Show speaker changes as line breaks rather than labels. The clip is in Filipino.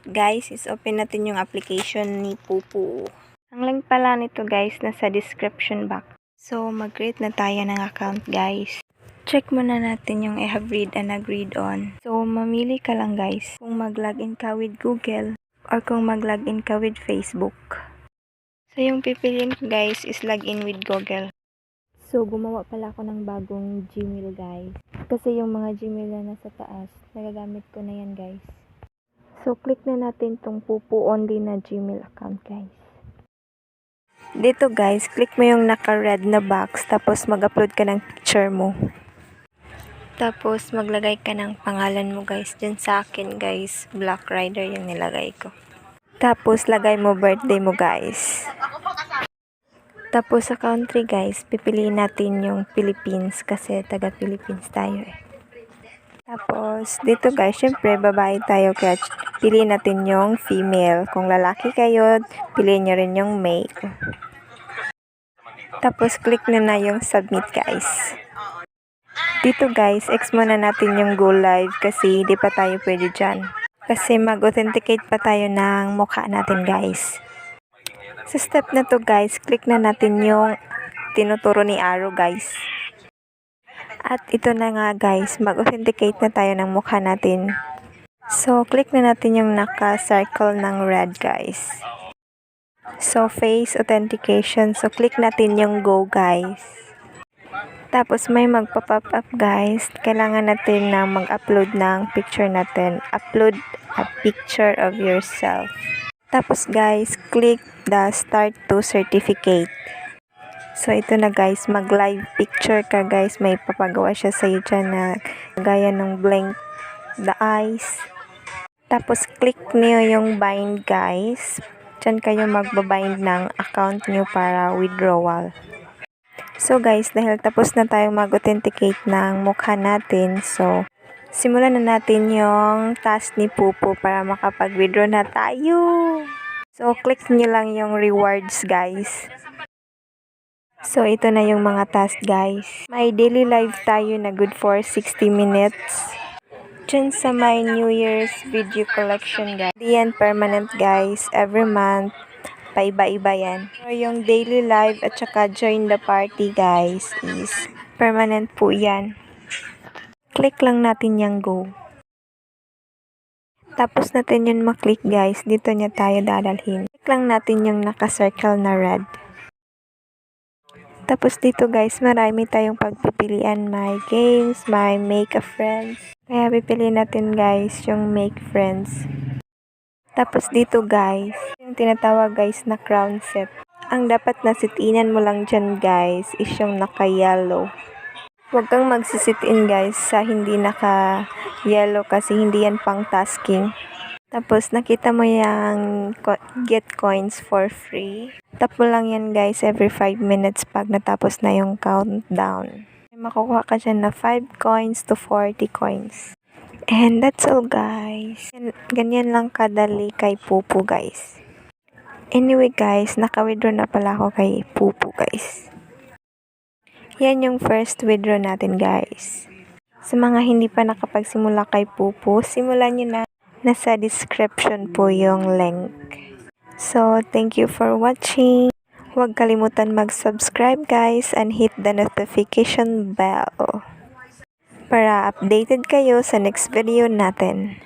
guys is open natin yung application ni Pupu. Ang link pala nito guys nasa description box. So mag-create na tayo ng account guys. Check muna natin yung I have read and agreed on. So mamili ka lang guys kung mag-login ka with Google or kung mag-login ka with Facebook. So yung pipiliin ko guys is login with Google. So gumawa pala ako ng bagong Gmail guys. Kasi yung mga Gmail na nasa taas, nagagamit ko na yan guys. So click na natin tong Pupu only na Gmail account guys. Dito guys, click mo yung naka-red na box tapos mag-upload ka ng picture mo. Tapos maglagay ka ng pangalan mo guys. Dyan sa akin guys, Black Rider yung nilagay ko. Tapos lagay mo birthday mo guys. Tapos sa country guys, pipiliin natin yung Philippines kasi taga Philippines tayo eh. Tapos dito guys, syempre babae tayo kaya piliin natin yung female. Kung lalaki kayo, piliin nyo rin yung male. Tapos click na yung submit guys. Dito guys, X muna natin yung go live kasi di pa tayo pwede dyan. Kasi mag-authenticate pa tayo ng mukha natin guys. Sa step na to guys, click na natin yung tinuturo ni Arrow guys. At ito na nga guys, mag-authenticate na tayo ng mukha natin. So click na natin yung naka-circle ng red guys. So face authentication, so click natin yung go guys. Tapos may magpa-pop up guys, kailangan natin na mag-upload ng picture natin. Upload a picture of yourself. Tapos guys, click the start to certificate. So ito na guys, mag-live picture ka guys. May papagawa siya sa iyo dyan na gaya ng blink the eyes. Tapos click niyo yung bind guys. Dyan kayo magbabind ng account niyo para withdrawal. So guys, dahil tapos na tayong mag-authenticate ng mukha natin, so simulan na natin yung task ni Pupu para makapag-withdraw na tayo. So click nyo lang yung rewards guys. So ito na yung mga task guys. May daily live tayo na good for 60 minutes. Dyan sa my New Year's video collection guys. Di yan permanent guys. Every month. Paiba-iba yan. So yung daily live at saka join the party guys is permanent po yan. Click lang natin yung go. Tapos natin yun maklik guys. Dito niya tayo dadalhin. Click lang natin yung naka-circle na red. Tapos dito guys, marami tayong pagpipilian. My games, my make a friends. Kaya pipiliin natin guys yung make friends. Tapos dito guys, yung tinatawag guys na crown set. Ang dapat na sit-inan mo lang dyan guys is yung naka-yellow. Huwag kang magsisit-in guys sa hindi naka-yellow kasi hindi yan pang tasking. Tapos nakita mo yung get coins for free. Tap mo lang yan guys every 5 minutes pag natapos na yung countdown. Makukuha ka dyan na 5 coins to 40 coins. And that's all guys. Ganyan lang kadali kay Pupu guys. Anyway guys, naka-withdraw na pala ako kay Pupu guys. Yan yung first withdraw natin guys. Sa mga hindi pa nakapagsimula kay Pupu, simulan nyo na. Nasa description po yung link. So, thank you for watching. Huwag kalimutan mag-subscribe guys and hit the notification bell para updated kayo sa next video natin.